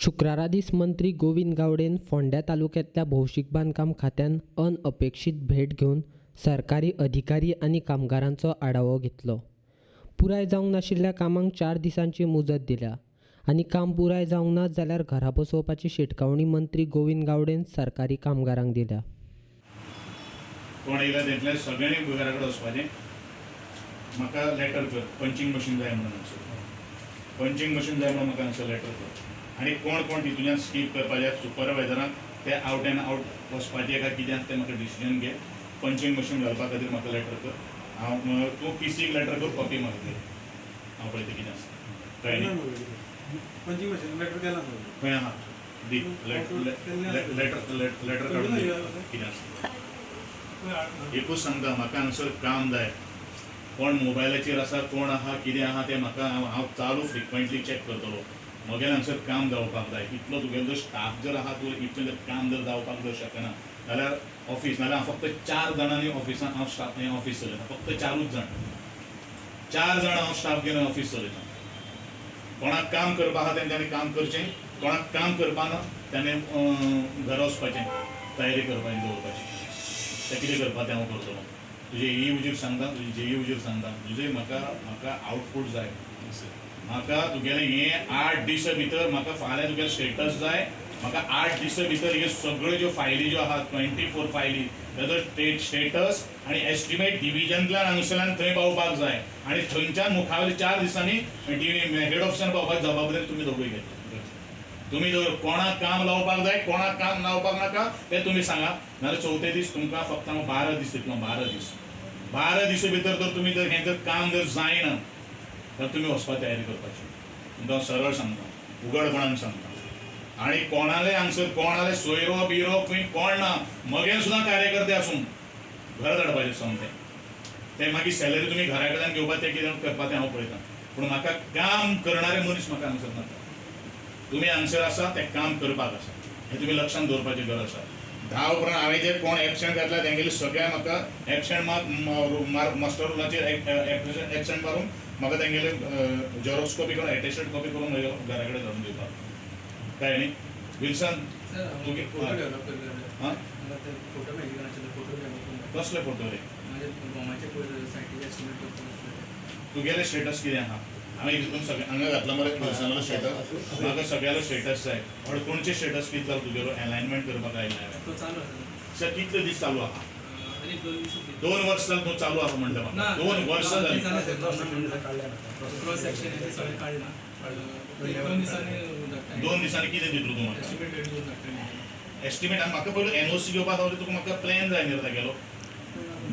शुक्रारा दीस मंत्री गोविंद गावडेन फोंड्या तालुक्यातल्या भौशीक बांदकाम खात्यान अनअपेक्षीत भेट घेवन सरकारी अधिकारी आनी कामगारांचो आढावो घेतलो. पुराय जावंक नाशिल्ल्या कामांक 4 दिसांची मुजत दिल्या आनी काम पुराय जावंक ना जाल्यार घरा बसोवपाची शिटकावणी मंत्री गोविंद गावडेन सरकारी कामगारांक दिल्या. कोण येयला तेंतल्या सगळ्यांनी घरा कडेन वचपाचें. म्हाका लेटर कर, पंचिंग मशीन जाय म्हणून पंचिंग मशीन जाय म्हणून म्हाका हांगसर लेटर कर. आनी कोण कोण तितूंतल्यान स्कीप करपाचे सुपरवायझराक ते आवट एंड आवट वचपाचें काय कितें तें म्हाका डिसिजन घे. पंचिंग मशीन घालपा खातीर म्हाका लेटर कर. हांव तूं पीसीक लेटर कर, कॉपी म्हाका दे. हांव पळयता कितें आसा. कळ्ळें न्ही? पंचिंग मशीन लेटर केला खंय आहा दी लेटर काडून दी कितें आसा. एकूच सांगता, म्हाका हांगसर काम जाय. कोण मोबायलाचेर आसा, कोण आहा, कितें आहा तें म्हाका हांव चालू फ्रिक्वेंटली चॅक करतलो. म्हगेलें हांगसर काम जावपाक जाय. इतलो तुगेलो जर स्टाफ जर आहा, तूं इतलें जर काम जर जावपाक जर शकना जाल्यार ऑफिस नाल्यार हांव फक्त 4 जाणांनी ऑफिसान हांव स्टाफ ऑफिस चलयता. फक्त 4च जाण 4 जाण हांव स्टाफ घेवन ऑफिस चलयता. कोणाक काम करपा आहा तेंच्यांनी काम करचें, कोणाक काम करपा ना त्याने घरा वचपाचें, तयारी करपाची दवरपाची. तें कितें करपा तें हांव करतलो. तुजे ई उजीर सांगता, तुजे जेई उजीर सांगता, तुजें म्हाका आउटपूट जाय. म्हाका तुगेलें हें 8 दिसा भितर म्हाका फाल्यां तुगेलें स्टेटस जाय. म्हाका 8 दिसा भितर हे सगळ्यो ज्यो फायली ज्यो आहात 24 फायली ताजो स्टेटस आनी एस्टिमेट डिविजनांतल्यान हांगसरल्यान थंय पावपाक जाय. आनी थंयच्यान मुखावेल्या 4 दिसांनी हेड ऑफिसान पावपाक जबाबदारी तुमी दोगूय घेतली. तुमी कोणाक काम लावपाक जाय, कोणाक काम लावपाक नाका तें तुमी सांगा. नाल्यार 4थे दीस तुमकां फक्त हांव 12 दीस दितलो. 12 दिसा भितर जर तुमी जर हें जर काम जर जायना तर तुमी वचपाची तयारी करपाची. तुमकां सरळ सांगता, उगडपणान सांगता. आनी कोणाले हांगसर कोणाले सोयरो बिरो खंय कोण ना, मगेर सुद्दां कार्यकर्ते आसूं घर धाडपाचें सोमतें. तें मागीर सॅलरी तुमी घरा कडल्यान घेवपा तें कितें करपा तें हांव पळयतां. पूण म्हाका काम करणारे मनीस म्हाका हांगसर नाका. तुमी हांगसर आसा तें काम करपाक आसा हें तुमी लक्षांत दवरपाची गरज आसा. 10 उपरांत हांवें जे कोण एबसेंट घातला तेंगेले सगळ्या म्हाका एबसेंट मास्टर रुलाचेर एबसेंट मारून म्हाका तेंगेले झेरॉक्स कॉपी करून एटेस्टेड कॉपी करून म्हज्या घरा कडेन धाडून दिवपाक. कळ्ळें न्ही? विल्सन कसले फोटो रे? तुगेले स्टेटस कितें आहा? हांवें हितून सगळें हांगा घातला मरे विल्सनाचो स्टेटस. म्हाका सगळ्यालो स्टेटस जाय. अडकणचे स्टेटस कितें जालो तुगेलो अलायनमेंट करपाक आयिल्लें हांवें. सर कितले दीस चालू आहा? 2 वर्स जाली तूं चालू आहा म्हणटा म्हाका. 2 वर्स जाली. 2 दिसांनी कितें दितलो तूं म्हाका? एस्टिमेट म्हाका पयलो एनओसी घेवपाक जावं तुका म्हाका प्लॅन जाय न्ही तागेलो.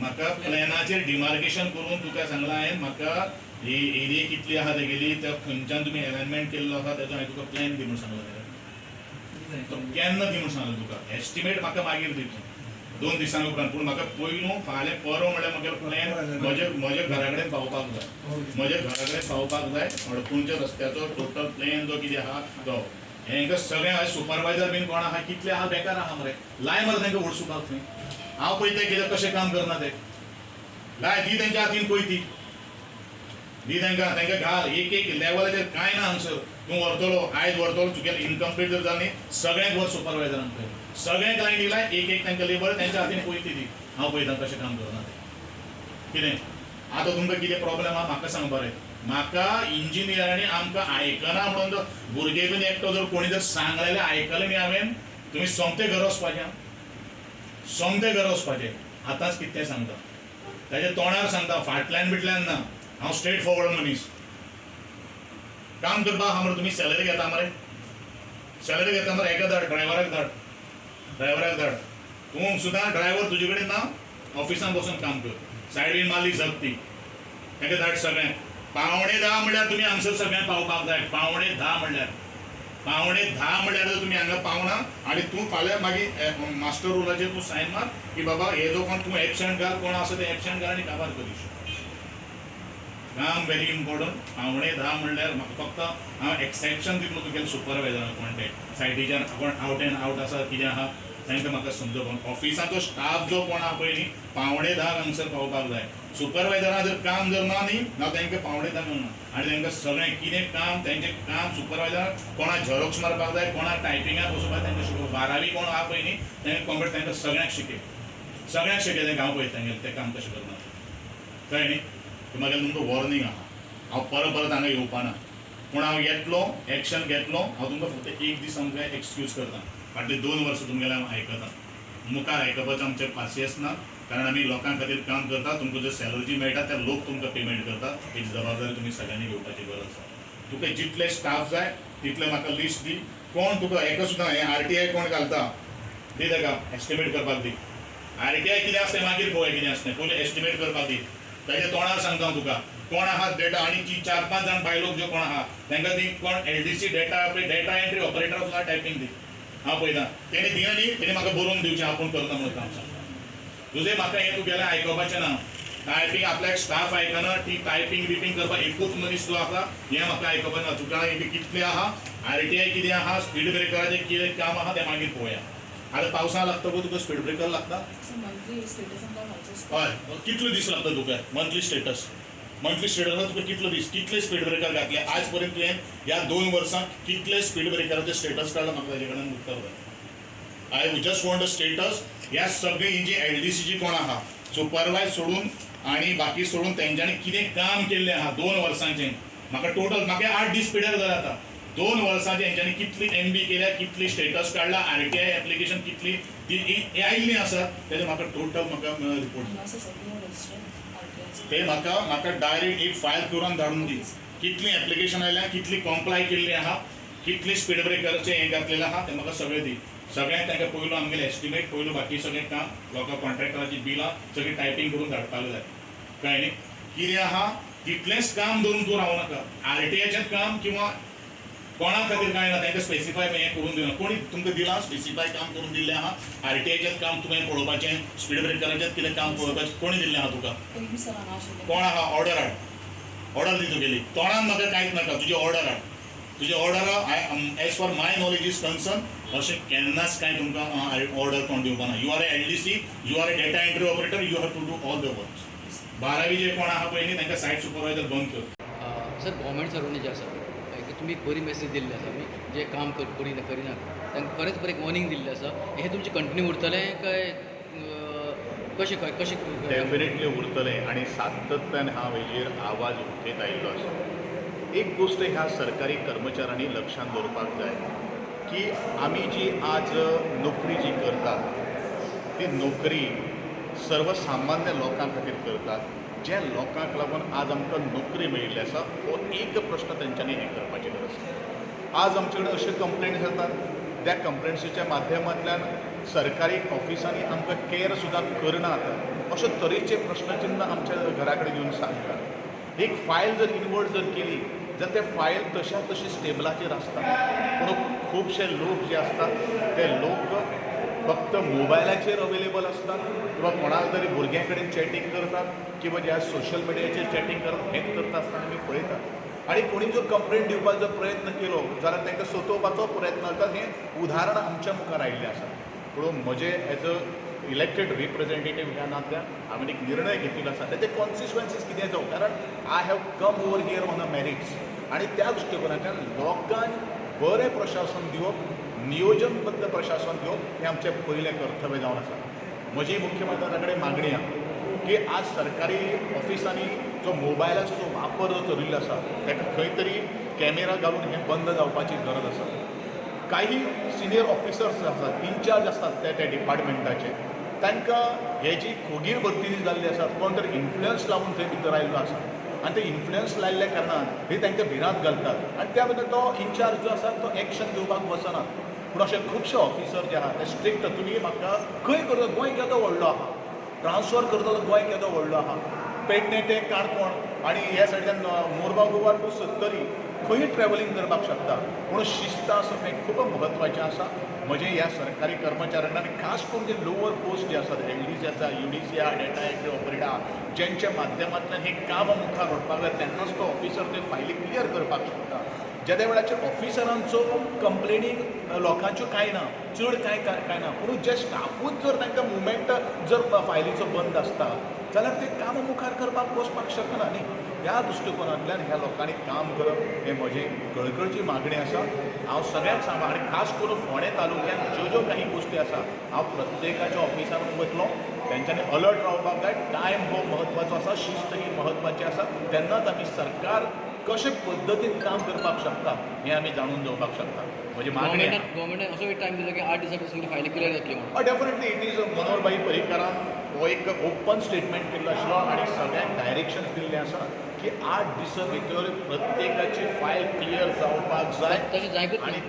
म्हाका प्लॅनाचेर डिमार्केशन करून तुका सांगलां हांवें. म्हाका ही एरिया कितली आहा तेगेली, त्या खंयच्यान तुमी अलायनमेंट केल्लो आहा तेजो हांवें तुका प्लॅन दी म्हणून सांगलो. तो केन्ना दी म्हणून सांगलो तुका? एस्टिमेट म्हाका मागीर दी तूं 2 दिसां उपरांत. पूण म्हाका पयलू फाल्यां परवा म्हळ्यार म्हागे प्लॅन म्हज्या घरा कडेन पावपाक जाय. म्हज्या घरा कडेन पावपाक जाय. अडकुणच्या रस्त्याचो टोटल प्लॅन जो कितें आहा तो हेंकां सगळें हांवें सुपरवायझर बीन कोण आहा, कितले आहा बेकार आहा मरे. लाय मरे तांकां वळसुपाक थंय. हांव पळयता कितें कशें काम करना ते. लाय दी तेंच्या हातीन कोयती, दी तांकां घाल. एक लेवलाचेर कांय ना हांगसर. तूं व्हरतलो आयज व्हरतलो तुगेलें इनकम्प्लीट जर जालें सगळ्यांक वर सुपरवायझरांक पळय. सगळ्यांक क्लायंट दिलाय एक तांकां लेबर तेंच्या हातीन कोयती दी. हांव पळयतां कशें काम करना ते. कितें आतां तुमकां कितें प्रॉब्लेम आहा म्हाका सांग बरें. म्हाका इंजिनियरांनी आमकां आयकना म्हणून जर भुरगे बीन एकटो जर कोणी जर सांगलेलें आयकलें न्ही हांवें, तुमी सोमतें घर वचपाचें. सोमतें घर वचपाचें. आतांच कितें तें सांगता. ताच्या तोंडार सांगता, फाटल्यान बिटल्यान ना. हांव स्ट्रेट फॉरवर्ड मनीस. काम करपाक आहा मरे. तुमी सॅलरी घेता मरे. सॅलरी घेता मरे. एका धाड ड्रायव्हराक धाड. तूं सुद्दां ड्रायव्हर तुजे कडेन ना, ऑफिसान बसून काम कर. सायडीन मारली झगती ताका धाड सगळ्यांक. 9:45 म्हणल्यार तुमी हांगसर सगळ्यांक पावपाक जाय. 9:45 म्हणल्यार जर तुमी हांगा पावना आनी तूं फाल्यां मागीर मास्टर रुलाचेर तूं सायन मार की बाबा हे जो कोण तूं एबसेंट घाल, कोण आसा ते एबसेंट घाल आनी काबार करीश. काम व्हेरी इम्पॉर्टंट. 9:45 म्हणल्यार म्हाका फक्त हांव एक्सेप्शन दितलो तुगेले सुपरवायझराक कोण ते सायटीच्यान कोण आवट एंड आवट आसा कितें आहा तांकां म्हाका समजोवप ऑफिसाचो स्टाफ जो कोण आहा पळय न्ही 9:45 हांगसर पावपाक जाय सुपरवायझरां जर काम जर ना न्ही जाल्यार तांकां 9:45 येवना आनी तांकां सगळें कितें काम तेंचें काम सुपरवायझर कोणाक झेरॉक्स मारपाक जाय कोणाक टायपिंगाक बसोवपाक तांकां शिकोवप 12वी कोण आहा पळय न्ही तांकां कंप्लीट तांकां सगळ्यांक शिकय तांकां हांव पळयता तांगेलें तें काम कशें करना कळ्ळें न्ही म्हागेलें तुमकां वॉर्निंग आहा हांव परत हांगा येवपाना पूण हांव येतलो एक्शन घेतलो हांव तुमकां फक्त एक दीस आमकां एक्सक्यूज करता फाटलीं 2 वर्सां तुमगेलें हांव आयकता मुखार आयकपाचें आमचें पासियेंस ना कारण आमी लोकां खातीर काम करता तुमकां जर सॅलरी मेळटा ते लोक तुमकां पेमेंट करता हेची जबाबदारी तुमी सगळ्यांनी घेवपाची गरज आसा तुका जितले स्टाफ जाय तितले म्हाका लिस्ट दी कोण तुका हेका सुद्दां हें RTI कोण घालता दी ताका एस्टिमेट करपाक दी RTI कितें आसता तें मागीर पळय कितें आसता पयलीं एस्टिमेट करपाक दी ताच्या तोंडार सांगता हांव तुका कोण आहा डेटा आनी जी 4-5 जाण बायलोक ज्यो कोण आहा तांकां ती कोण LDC डेटा एंट्री ऑपरेटर सुद्दां टायपिंग दी हांव पळयता तेणी दिना न्ही तेणी म्हाका बरोवन दिवचें आपूण करता म्हणून काम सांगता तुजें म्हाका हें तुगेलें आयकोपाचें ना टायपिंग आपल्याक स्टाफ आयकना ती टायपिंग बिपिंग करपाक एकूच मनीस जो आसा हें म्हाका आयकोपाचें ना तुका कितलें आहा RTI कितें आहा स्पीड ब्रेकराचें कितें काम आहा तें मागीर पळोवया आतां पावसा लागता पळय तुका स्पीड ब्रेकर लागता हय कितलो दीस लागता तुका मंथली स्टेटस तुका कितलो दीस कितले स्पीड ब्रेकर घातले आज पर्यंत तुवें ह्या 2 वर्सांत कितले स्पीड ब्रेकराचे स्टेटस काडला म्हाका ताजे कडेन उत्तर जाय I just want a status ह्या सगळी ही जी LDC जी कोण आहा सुपरवायज सोडून आनी बाकी सोडून तेंच्यांनी कितें काम केल्लें आहा 2 वर्सांचें म्हाका टोटल म्हाका 8 दीस पिड्यार जाय आतां 2 वर्सांचे हेंच्यांनी कितली MB केल्या कितली स्टेटस काडला RTI एप्लिकेशन कितली ती आयिल्लीं आसात तेजें म्हाका टोटल म्हाका रिपोर्ट ते म्हाका डायरेक्ट एक फायल करून धाडून दी कितली एप्लिकेशन आयल्या कितली कॉम्प्लाय केल्ली आहा कितली स्पीड ब्रेकरचें हें घातलेलें आहा तें म्हाका सगळें दी सगळ्यांक तांकां पयलो आमगेलें एस्टिमेट पयलो बाकी सगळें काम लोकां कॉन्ट्रॅक्टराची बिलां सगळीं टायपिंग करून धाडपाक जाय कळ्ळें न्ही कितें आहा तितलेंच काम धरून तूं रावं नाका RTIचें काम किंवा कोणा खातीर कांय ना तांकां स्पेसिफाय हें करून दिना कोणी तुमकां दिलां स्पेसिफाय काम करून दिल्लें आहा RTIचें काम तुवें पळोवपाचें स्पीड ब्रेकराचें कितें काम पळोवपाचें कोणी दिल्लें आहा तुका कोण आहा ऑर्डर हाड ऑर्डर दी तुगेली तोंडान म्हाका कांयच नाका तुजी ऑर्डर हाड तुजी order as for my knowledge is concern अशें केन्नाच कांय तुमकां ऑर्डर कोण दिवपा ना you are a LDC you are a data entry operator you have to do all the work 12वी जे कोण आहा पळय न्ही तांकां सायट सुपरवायझर बंद कर सर गव्हर्मेंट सर्वंट जे आसा तुमी एक बरी मेसेज दिल्ली आसा जे काम करिना तांकां खरेंच बरें वॉर्निंग दिल्लें आसा हें तुमचें कंटिन्यू उरतलें काय कशें डेफिनेटली उरतलें आनी सातत्यान हांव हेजेर आवाज उठयत आयिल्लो आसा एक गोश्ट ह्या सरकारी कर्मचाऱ्यांनी लक्षांत दवरपाक जाय की आमी जी आज नोकरी जी करतात ती नोकरी सर्वसामान्य लोकां खातीर करतात ज्या लोकांक लागून आज आमकां नोकरी मेळिल्ली आसा हो एक प्रश्न तेंच्यांनी हें करपाची गरज आसा आज आमचे कडेन अश्यो कंप्लेंट्स येतात त्या कंप्लेंट्सीच्या माध्यमांतल्यान सरकारी ऑफिसांनी आमकां केअर सुद्दां करनात अशे तरेचे प्रश्नचिन्ह आमच्या घरा कडेन येवन सांगतात एक फायल जर इनवर्ट जर केली जाल्यार ते फायल तशा तशी स्टेबलाचेर आसता पूण खुबशे लोक जे आसतात ते लोक फक्त मोबायलाचेर अवेलेबल असतात किंवा कोणाक तरी भुरग्यां कडेन चॅटींग करतात किंवा ज्या सोशल मिडियाचेर चॅटींग करतात हें करता आसतना आमी पळयतात आनी कोणी जर कंप्लेंट दिवपाक जर प्रयत्न केलो जाल्यार तांकां सोंपोवपाचो प्रयत्न करतात हें उदाहरण आमच्या मुखार आयिल्लें आसा पूण म्हजें एज अ इलेक्टेड रिप्रेझेंटेटीव ह्या नात्यान हांवें एक निर्णय घेतिल्लो आसा तेचे कॉन्सिक्वन्सीस कितें जावं कारण I have come over here on a merits आनी त्या दृश्टिकोनांतल्यान लोकांक बरें प्रशासन दिवप नियोजनबद्ध प्रशासन घेवप हें आमचें पयलें कर्तव्य जावन आसा म्हजी मुख्यमंत्र्या कडेन मागणी आहा की आज सरकारी ऑफिसांनी जो मोबायलाचो जो वापर जो चलिल्लो आसा ताका खंय तरी कॅमेरा घालून हें बंद जावपाची गरज आसा काही सिनियर ऑफिसर्स आसात इन्चार्ज आसतात त्या डिपार्टमेंटाचे तांकां हे जी खोगीर भरती जी जाल्ली आसा कोण तरी इन्फ्लुयन्स लावून थंय भितर आयिल्लो आसा आनी ते इन्फ्लुयन्स लायिल्ल्या कारणान हे तांकां भिरांत घालतात आनी त्या बद्दल तो इन्चार्ज जो आसा तो एक्शन घेवपाक वचनात पूण अशे खुबशे ऑफिसर जे आहा ते स्ट्रिक्ट तुमी म्हाका खंय करता गोंय केदो व्हडलो आहा ट्रान्सफर करतलो गोंय केदो व्हडलो आहा पेडणे ते काणकोण आनी ह्या सायडीन मोरगांव गोवा टू सत्तरी खंय ट्रॅव्हलिंग करपाक शकता पूण शिस्त आसप हें खूब म्हत्वाचें आसा. म्हजे ह्या सरकारी कर्मचाऱ्यांना आनी खास करून जे लोवर पोस्ट जे आसात LDC आसा UDC आहा डेटा एंट्री ऑपरेटर आहा जेंच्या माध्यमांतल्यान हें काम मुखार व्हरपाक जाय तेन्नाच तो ऑफिसर ते फायली क्लियर करपाक शकता. ज्या त्या वेळाचेर ऑफिसरांचो कंप्लेनींग लोकांच्यो कांय ना चड कांय ना पूण जे स्टाफूच जर तांकां मुवमेंट जर फायलीचो बंद आसता जाल्यार ते काम मुखार करपाक वचपाक शकना न्ही. ह्या दृश्टिकोनांतल्यान ह्या लोकांनी काम करप हें म्हजी कळकळची मागणी आसा. हांव सगळ्यांक सांगता आनी खास करून फोंडे तालुक्यांत ज्यो कांय गोश्टी आसा हांव प्रत्येकाच्या ऑफिसांत वतलों तेंच्यांनी अलर्ट रावपाक जाय. टायम हो म्हत्वाचो आसा, शिस्त ही म्हत्वाची आसा. तेन्नाच आमी सरकार कशे पद्दतीन काम करपाक शकता हें आमी जाणून घेवपाक शकता. म्हजी मागणी गव्हर्मेंटान असो एक टायम दिलो की 8 दिसां भितर सगळी फायली क्लियर जातली म्हणून. डेफिनेटली इट इज मनोहरभाई पर्रीकारान हो एक ओपन स्टेटमेंट केल्लो आशिल्लो आनी सगळ्यांक डायरेक्शन्स दिल्ले आसा की 8 दिसां भितर प्रत्येकाची फायल क्लियर जावपाक जाय. तशें जायकूच आनी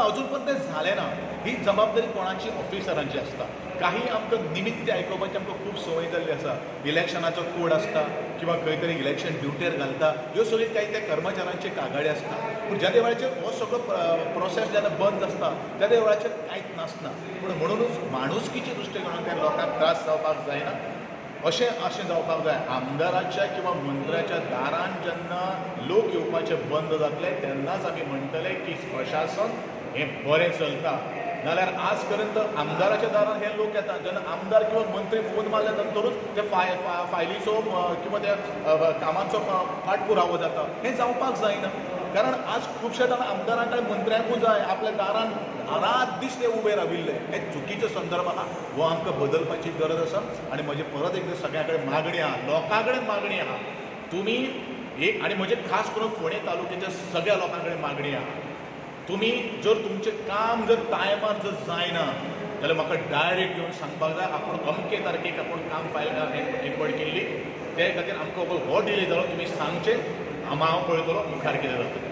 अजून पण तें जालें ना. ही जबाबदारी कोणाची ऑफिसरांची आसता. काही आमकां निमित्त आयकुपाची आमकां खूब संवय जाल्ली आसा. इलेक्शनाचो कोड आसता किंवा खंय तरी इलेक्शन ड्युटेर घालता ह्यो सगळी काही त्या कर्मचाऱ्यांचे कागाळी आसता. पूण ज्या वेळाचेर हो सगळो प्रोसेस जेन्ना बंद आसता त्या वेळाचेर कांयच नासना. पूण म्हणूनच माणुसकीच्या दृश्टिकोनांतल्यान लोकांक त्रास जावपाक जायना. अशें जावपाक जाय. आमदाराच्या किंवा मंत्र्याच्या दारान जेन्ना लोक येवपाचे बंद जातले तेन्नाच आमी म्हणटले की प्रशासन हें बरें चलता. नाल्यार आज पर्यंत आमदाराच्या दारान हे लोक येतात जेन्ना आमदार किंवा मंत्री फोन मारल्या नंतरूच ते फायलीचो किंवा त्या कामाचो पाठपुरावो जाता. हें जावपाक जायना. कारण आज खुबशे जाण आमदारांक मंत्र्यांकूय जाय आपल्या दारान रात दीस ते उबे राविल्ले. हे चुकीचो संदर्भ आहा. हो आमकां बदलपाची गरज आसा. आनी म्हजी परत एकदा सगळ्यां कडेन मागणी आहा, लोकां कडेन मागणी आहा, तुमी एक आनी म्हजे खास करून फोंडे तालुक्याच्या सगळ्या लोकां कडेन मागणी आहा, तुमी जर तुमचें काम जर टायमार जर जायना जाल्यार म्हाका डायरेक्ट येवन सांगपाक जाय आपूण अमके तारखेक आपूण काम फायल एकवट केल्ली. ते खातीर आमकां हो डिले जालो तुमी सांगचें हांव पळयतलो मुखार कितें जाता.